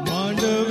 માંડવે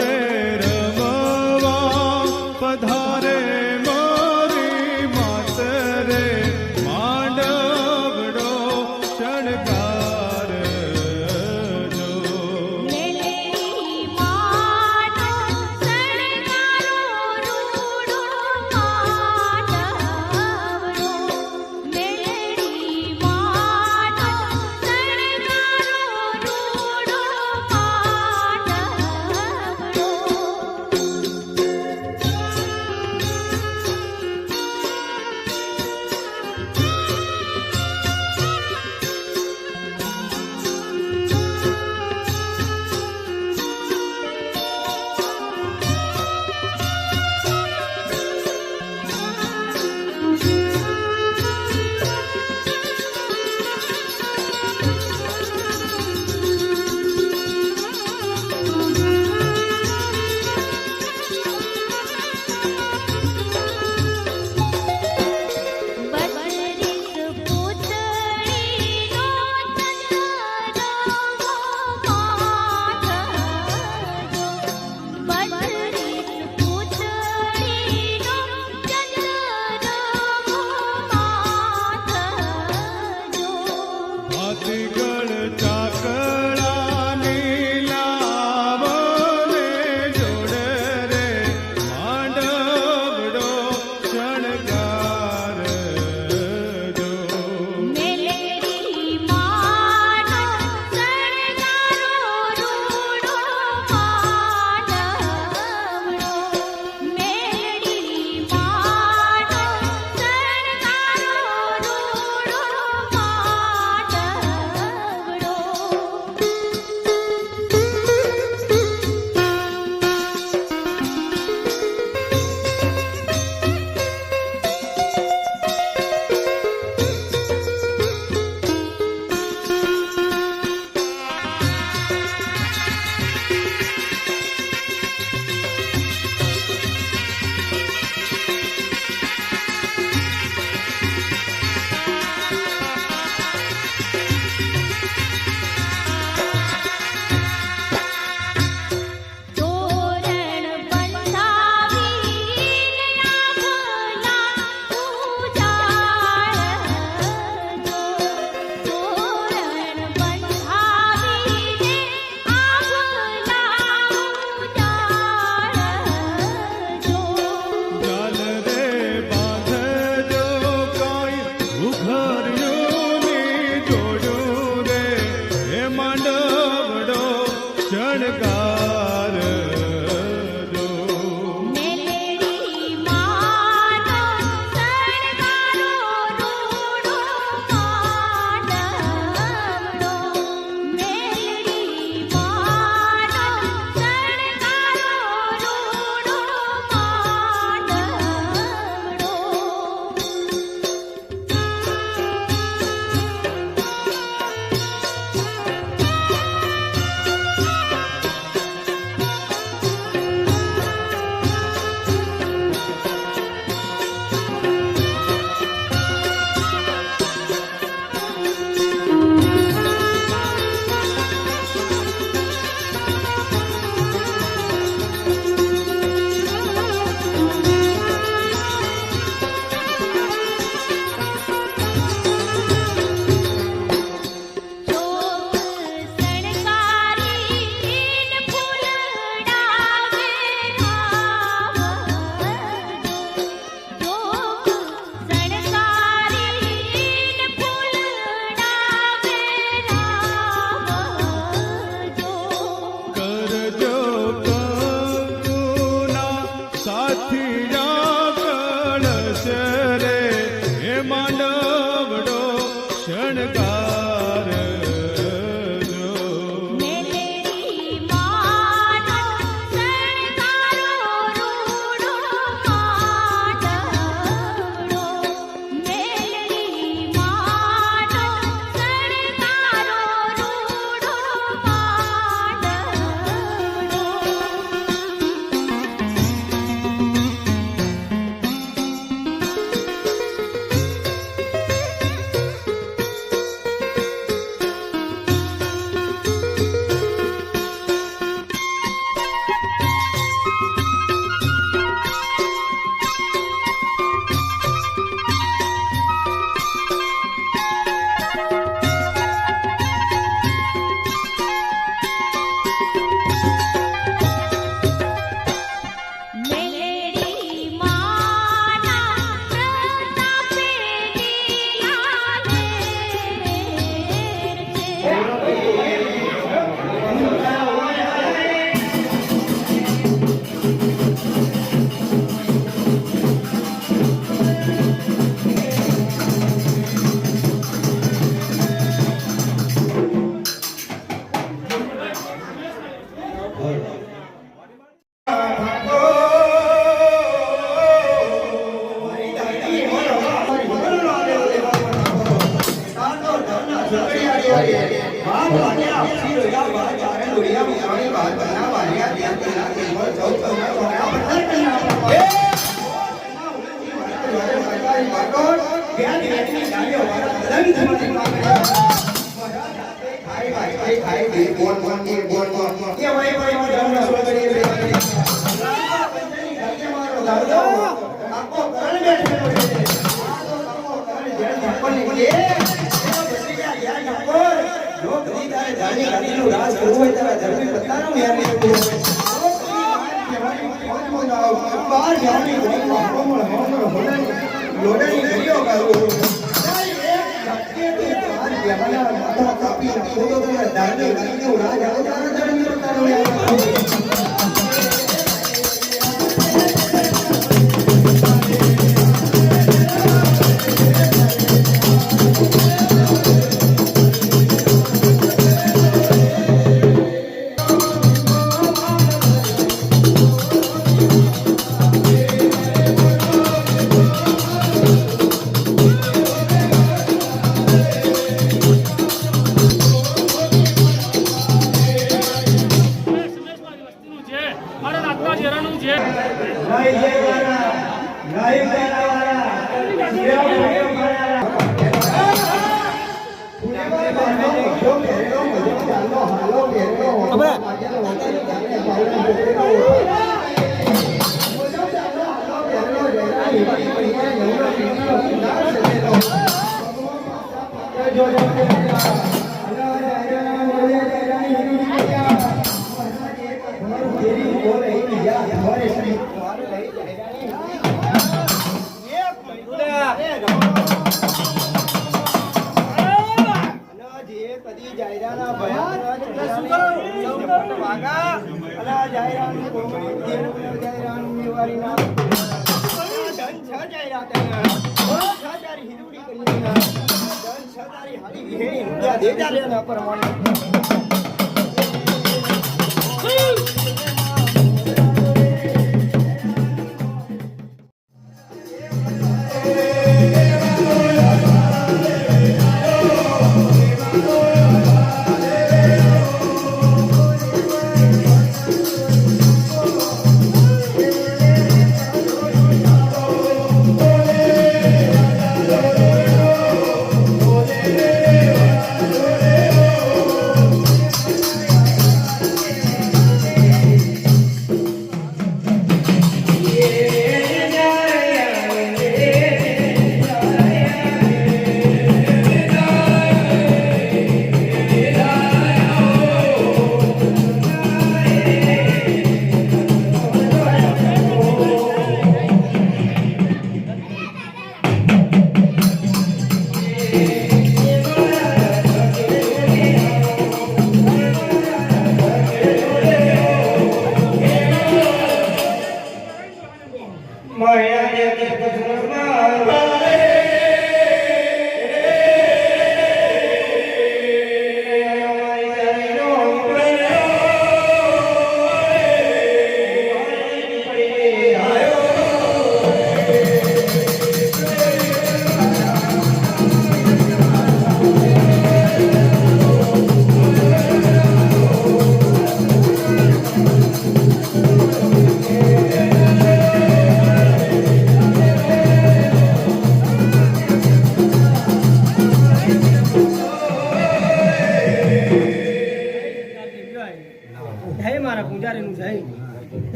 बात वाले आपसी रोया बात चारे लोरिया मियानी बात बना वालिया दिया तेरा केवल चौ चौ ना होया बदल करना ए सरकारी बातों क्या दिया गालियों वाला बदल तुम्हारी बात खाई दे बोल ये वही जान ना सोच रही है पंचनी मारो दादा आपको करण बैठे ये जो कभी तारे जाने गाड़ी नु राज करो है तेरा धर्म में बता रहा हूं यार मैं बाहर जाने को लोड़ा नहीं करियो करो भाई एक झटके पे तुम्हारी जमाना माथा कापी रखो तो तेरा धर्म में गाड़ी नु राज आओ तेरा धर्म में बता रहा हूं यार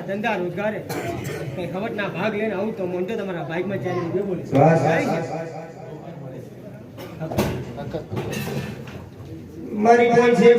ધંધા રોજગારે કઈ ખવટ ના ભાગ લઈને આવું તો મન તો તમારા બાઈક માં ચાલી ગયો બોલે મારી કોણ છે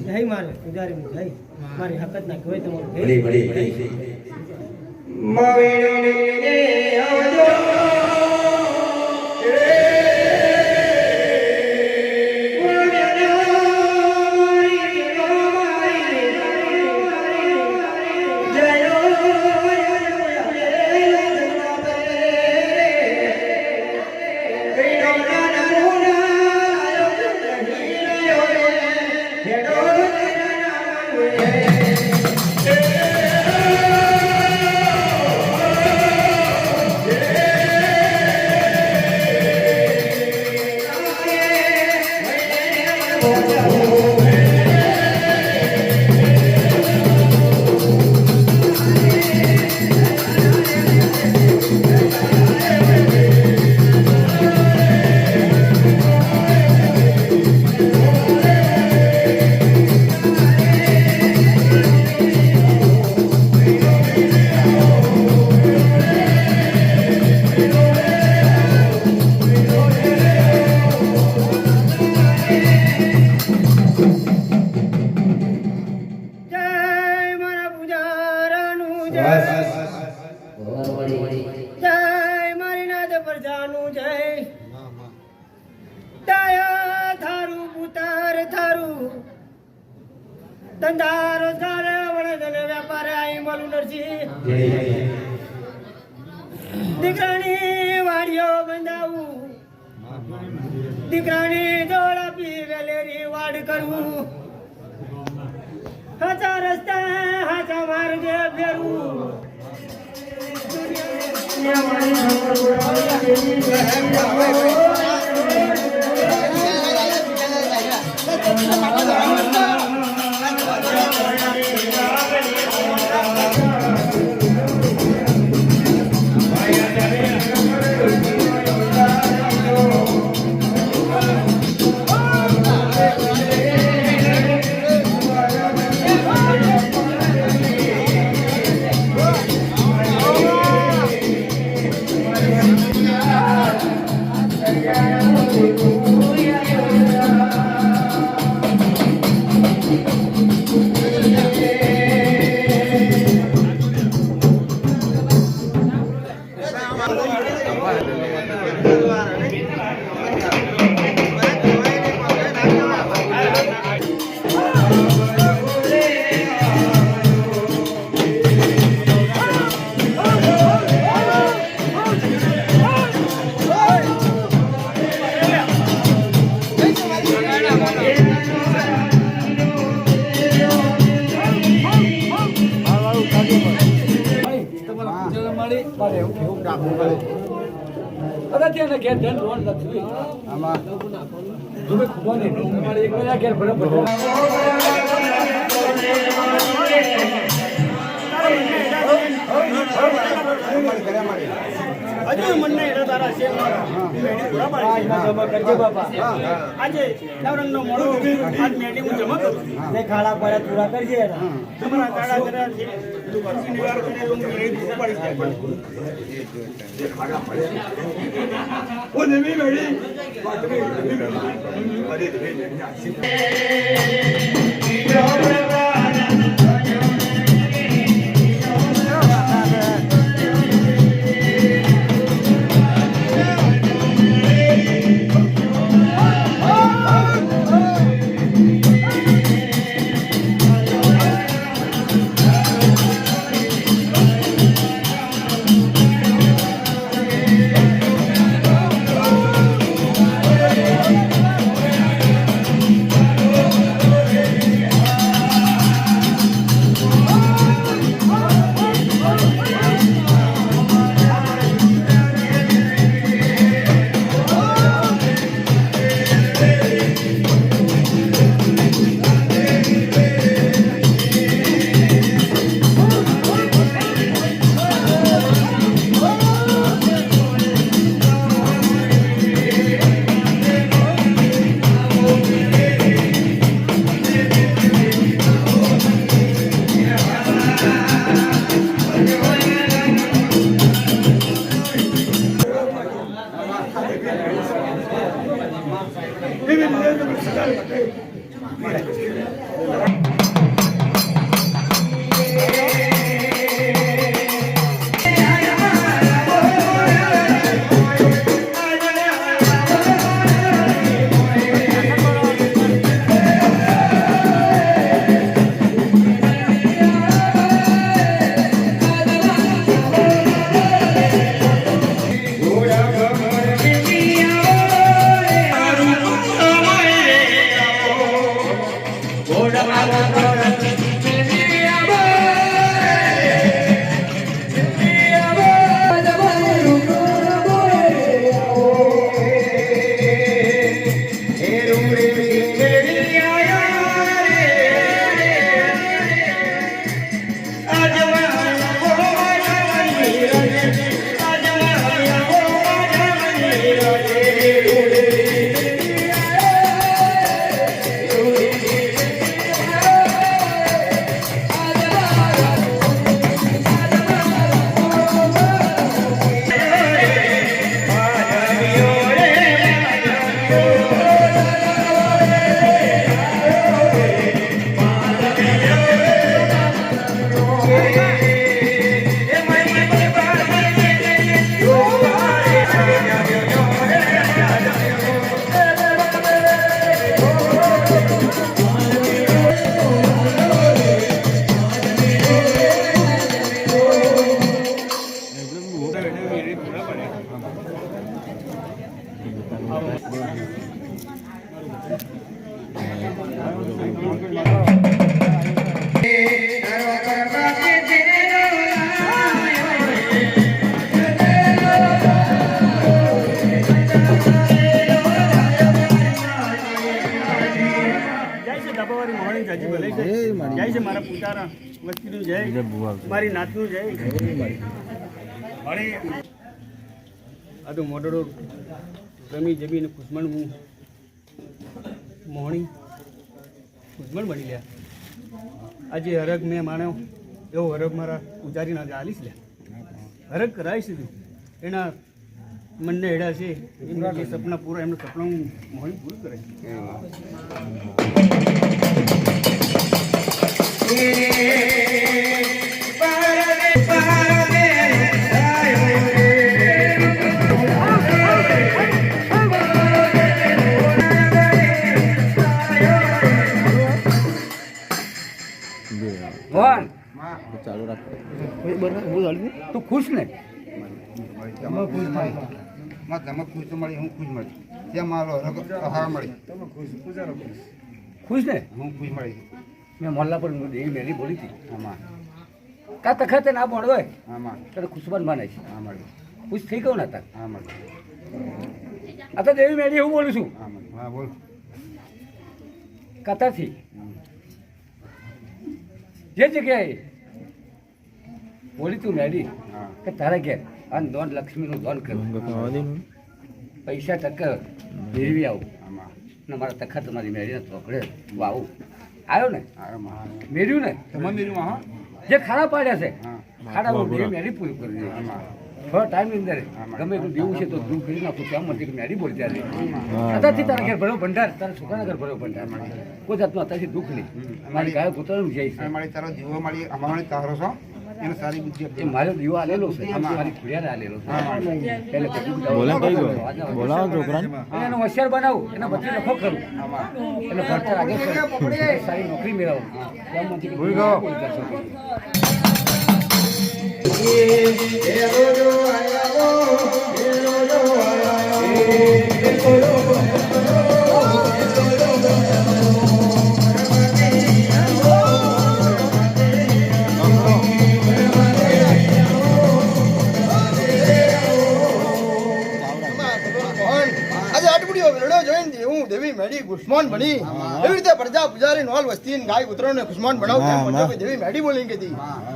જય મારે પૂજારી નું જય મારી હકત ના કહેવાય તમારું ભલે ભલે ભલે મવેણો ને આવજો જય મારા પૂજારાનું જય જય મારી નાથ પ્રજાનું જય દયા થારું પુતાર થારું ધંધા રોજગાર વડે વ્યાપાર આઈ મળું નરસિંહ દીકરાની વાડીઓ બંધાવું દીકરાની દોડ આપી વેલેરી વાડ કરવું હાચા રસ્તા હાચા માર્ગે ફેરવું આજે નવરંગનો મોડો આજ મેડી હું જમા કરું ને ખાડા પાડા પૂરા કરજે તમારા કાળા જરા છે નિવાર કરે તો હું રેડ ઉપાડી જાય ઓ નવી મેડી ઘોડા જય છે દબાવાળી મોહણી જાજી ભલે છે જય છે મારા પુતારા વસ્તીનું જય મારી નાતનું જય અરે આ તો મોટો રમી જમીને કુસમણ હું મોહણી કુસમણ બની લ્યા આજે હરક મેં માણ્યો એવો હરક મારા પૂજારીના ચાલીસ લ્યા હરક કરાવીશ તું એના મનને હેડા છે એમના જે સપના પૂરા એમનું સપના હું મોહણી પૂરું કરે ભગવાન ચાલુ રાખ. તું ખુશ ને તમે ખુશ મળી હું ખુશ મળી ત્યાં મારો હા મળી ખુશ ને હું ખુશ મળી મેં મોહલ્લા પર દેવી મેરી બોલી હતી આમાં કા તખતે ના પણ હોય આમાં તને ખુશબાન માને છે હા મળી ખુશ થઈ ગયો ને તાર હા મળી આ તો દેવી મેરી એવું બોલું છું હા મળી હા બોલ કથાથી જે જગ્યાએ બોલી તું મેરી હા કે તારા ઘેર આ દોન લક્ષ્મીનું દોન કરું પૈસા ટક્કર મેળવી આવું આમાં ને મારા તખત તમારી મેળીને ચોકડે આવું આવ્યો ને આમાં મેળ્યું ને તમે મેળ્યું હા જે ખાડા પાડ્યા છે હા ખાડા હું દેવી મેળી પૂરી કરી દઈએ આમાં થોડા ટાઈમની અંદર ગમે એટલું દેવું છે તો દૂર કરી નાખું ત્યાં મને કે મેળી બોલી ત્યારે અત્યારથી તારા ઘેર ભર્યો ભંડાર તારા છોકરાના ઘર ભર્યો ભંડાર કોઈ જાતનું અત્યારથી દુઃખ નહીં મારી ગાયો પુત્રનું જાય છે મારી તારો જીવો મારી અમારી તારો છો એને સારી બુદ્ધિ એ મારો દીવો આલેલો છે મારી ખુડિયારે આલેલો છે એટલે બોલે કઈ ગયો? બોલાવો છોકરાને. અને એનો હોશિયાર બનાવું એના પછી લખો કરું એટલે ભણતર આગળ કરું. સારી નોકરી મેળવું ગામમાંથી કે ભૂલ ગયો. આજે આટબડીઓ વેરડો જોઈને હું દેવી મેડી કુસ્માન બની એવી રીતે પ્રજા પૂજારી નોલ વસ્તી ગાય કૂતરોને કુસ્માન બનાવતા મને દેવી મેડી બોલી કીધી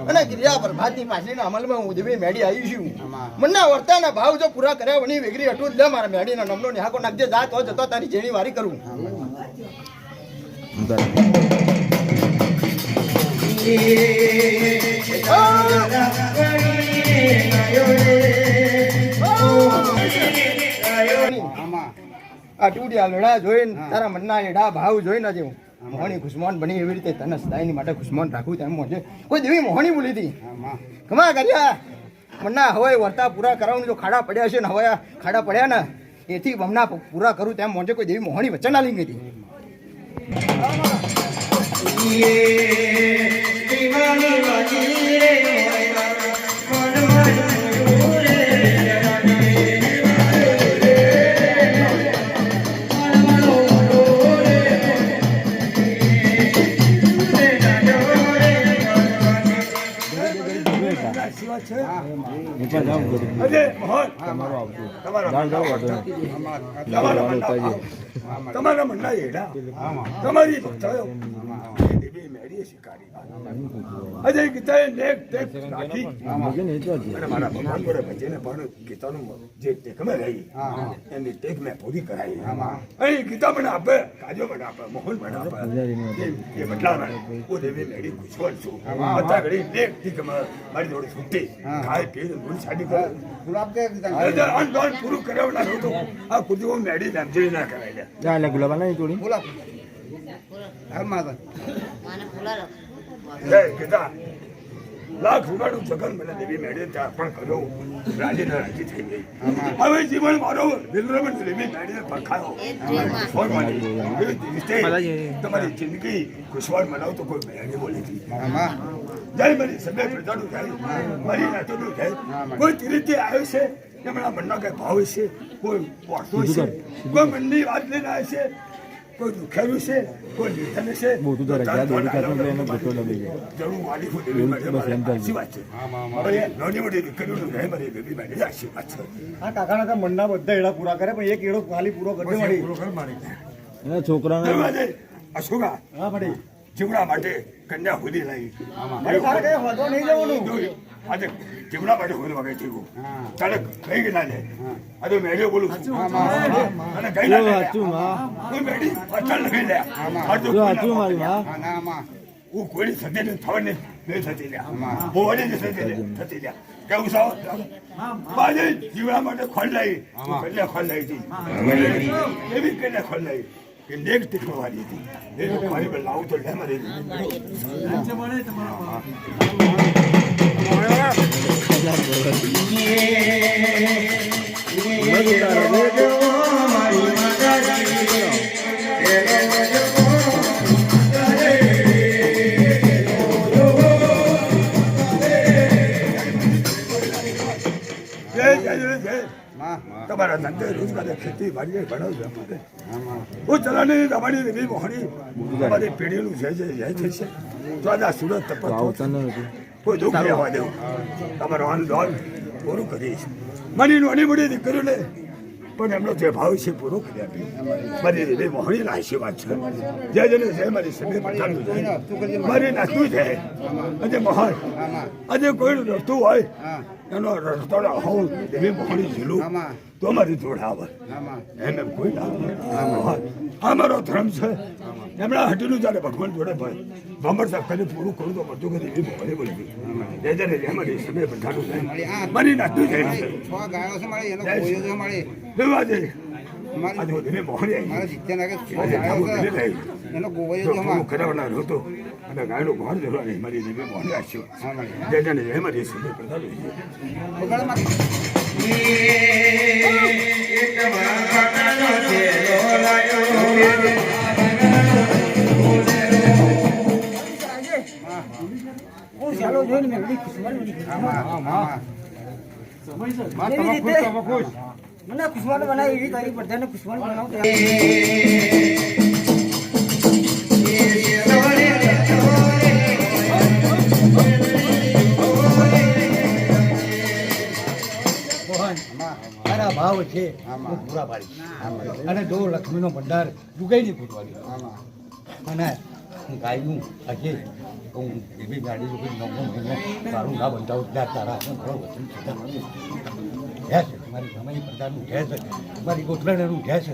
અને ક્રિયા પ્રભાતની પાછળના અમલમાં હું દેવી મેડી આવી છું મનના વર્તાના ભાવ જો પૂરા કર્યા વની વેગરી અટું જ લે મારા મેડીના નમનો નિહાકો નાખજે જા તો જતો તારી જેણી વારી કરું આમાં આટુડી આ લડા જોઈને તારા મનના એડા ભાવ જોઈને જ હું મોહણી ખુશમાન બની એવી રીતે તને સદાયની માટે ખુશમાન રાખું તેમ મોજે કોઈ દેવી મોહણી બોલી હતી આમાં કમા કર્યા મનના હવે વર્તા પૂરા કરાવવાનું જો ખાડા પડ્યા છે ને હવે આ ખાડા પડ્યા ને એથી બમના પૂરા કરું તેમ મોજે કોઈ દેવી મોહણી વચન આલી ગઈ હતી નીચે જાઓ બધું. તમારો આવજો. જાઓ, જાઓ, વાંધો નહીં. તમારા મનના એડા તમારી ભક્તાઓ એવી મેળી શિકારી અજય ગીતાએ નેક ટેક રાખી મગે નહીં તો હજી. અને મારા ભગવાન જોડે ભજને પણ ગીતાનું જે ટેક મેં રહી એની ટેક મેં પૂરી કરાવી અહીં ગીતા મને આપે કાજો મને આપે મોહન મને આપે એ બદલાવે હું દેવી મેળી ખુશવલ છું બધા ઘડી નેક ટેક મારી જોડે છૂટી ખાય પીને ગુણ સાડી કરું ગુલાબ કે આંદોલન પૂરું કરાવના હતું આ કુદીઓ મેળી નામજરી ના કરાય જા, એટલે ગુલાબા નહીં તોડી. ગુલાબ હાલ માતા જય ગીતા લાખ રૂપિયાનું જગન મને દેવી મેળવી ત્યાં પણ કર્યો રાજી ને રાજી થઈ ગઈ હવે જીવન મારો બિલરમણ દેવી મેળવીને પરખાયો તમારી જિંદગી ખુશવાલ બનાવ તો કોઈ મેળવી બોલી હતી આમાં જય મારી સભ્ય પ્રજાનું જાય મારી નાતોનું જાય કોઈ રીતે આવ્યો છે એમના મનના કઈ ભાવ છે કોઈ પડતો છે કોઈ મનની વાત લઈને આવે છે કોઈ દુખેલું છે કોઈ નિર્ધન છે મોટું તો રજા દોડી કાઢો એટલે એનો ગોટો દબાઈ જાય જરૂર વાલી કોઈ એવું જ બસ એમ થાય. સાચી વાત છે હવે નાની મોટી દીકરીઓનું રહે મારી બેબી માટે સાચી વાત છે આ કાકાના મનના બધા એડા પૂરા કરે પણ એક એડો ખાલી પૂરો કરી દે પૂરો કર મારી એના છોકરાને દરવાજે અશોકા હા મળી જીવડા માટે કન્યા હોદી લાવી તારે કઈ હોતો નહીં જવાનું આજે જીવડા માટે હોદી વગર જીવું તારે કઈ કે ના જાય આજે મેળ્યો બોલું છું અને કઈ ના જો જાય સાચું માં કોઈ મેળી અચલ લખી લે જો સાચું મારી માં હા ના માં હું કોઈ સત્ય ને થવા નહીં થતી લ્યા હું વળી સત્ય થતી લ્યા કેવું સાવ બાજે જીવડા માટે ખોલ લાવી કેટલે ખોલ લાવી હતી એવી કેટલે ખોલ લાવી કે નેક ટીકવાળી હતી એ મારી પર લાવું તો લે મારી તમારા ધંધે રોજગાર ખેતી વાડીએ ભણાવજો હું ચલાની તમારી એવી મોહણી તમારી પેઢીનું જે જાય છે તો આ સુરત તપત આવતા નથી કોઈ દુઃખ નહીં આવવા દેવું તમારું આંદોલન પૂરું કરીશ મારી નાની મોટી દીકરીઓને પણ એમનો જે ભાવ છે પૂરો કરી આપી મારી એવી મોહણીના આશીર્વાદ છે જે જેને જે મારી સમય પઠાણું છે મારી નાખતું છે આજે મહાન આજે કોઈ રસ્તું હોય એનો રસ્તો હોવ એવી મોહણી ઝીલું તો મારી જોડે આવે એમ એમ કોઈ ના આવે આ મારો ધર્મ છે એમના હટીનું જ્યારે ભગવાન જોડે ભાઈ ભમર સાહેબ કરી પૂરું કરું તો બધું કરી એવી મોહણી બોલી જે જેને જે મારી સમય પઠાણું છે મારી નાખતું છે છ ગાયો છે મારી એનો ગોળ્યો છે મારી આજે મારી આજે એવી મોહણી આવી મારા સિત્તેર નાખે છ આજે ગાયો ધાબુ કરી છે રહી એનો ગોળ્યો જો છે પૂરું કરાવનાર હતો અને ગાયનું ઘર જવાની મારી એવી મોહણી આશીર્વાદ જે જેને જે મારી સમય પઠાણું છે મને ખુશવાલ બનાવી એવી તારી બધાને ખુશવાલ બનાવતો મારા ભાવ છે હું પૂરા પાડીશ અને જો લક્ષ્મીનો ભંડાર ચૂકાઈ નહીં ફૂટવાની અને હું ગાયનું આજે હું એવી ગાડી લોકો 9 મહિનો તારું ના બંધાવું ત્યાં તારા વચન છે મારી સમય પ્રજાનું ઘે છે મારી ગોઠવણીનું ઘે છે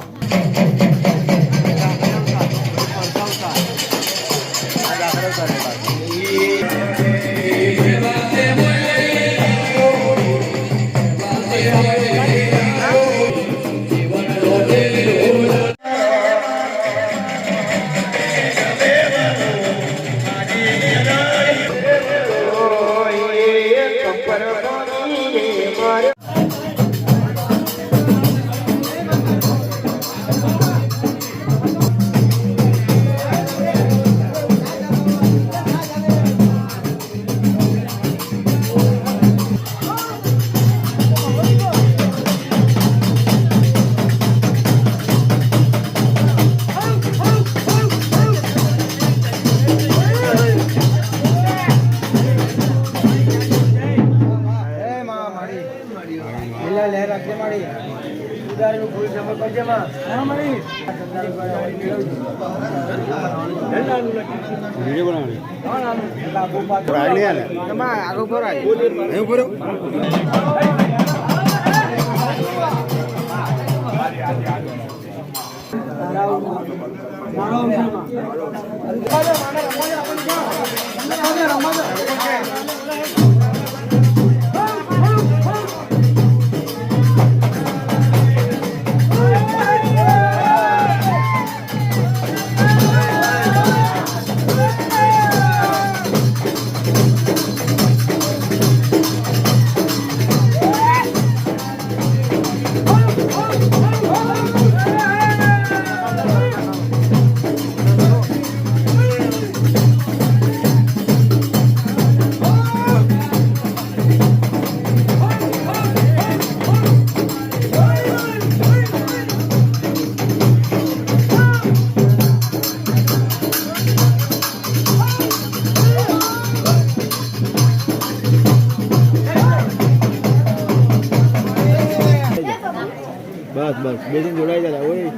પાર્વતી જોડાઈ જતા ઓય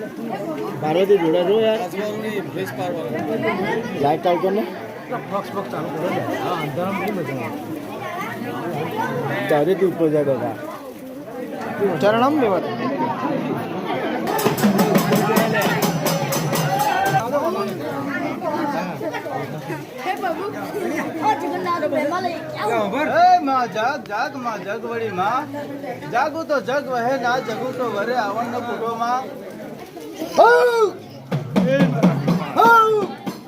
પાર્વતી જોડા જો યાર લાઈટ ચાલુ કર ને તારે તું ઉપર જા દાદા ચરણમ લેવા માં જાગ જાગ માં જગવડી માં જાગું તો જગ વહે ના જગું તો વરે આવન ન પૂટો માં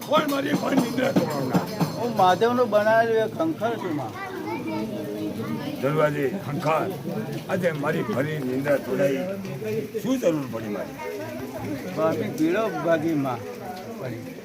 કોણ મારી કોઈ નિંદ્રા તોડવાના હું માધવ નું બનાવેલું એક ખંખર છું માં દરવાજે ખંખાર આજે મારી ફરી નિંદ્રા તોડાઈ શું જરૂર પડી મારી બાકી કીડો ભાગી માં પડી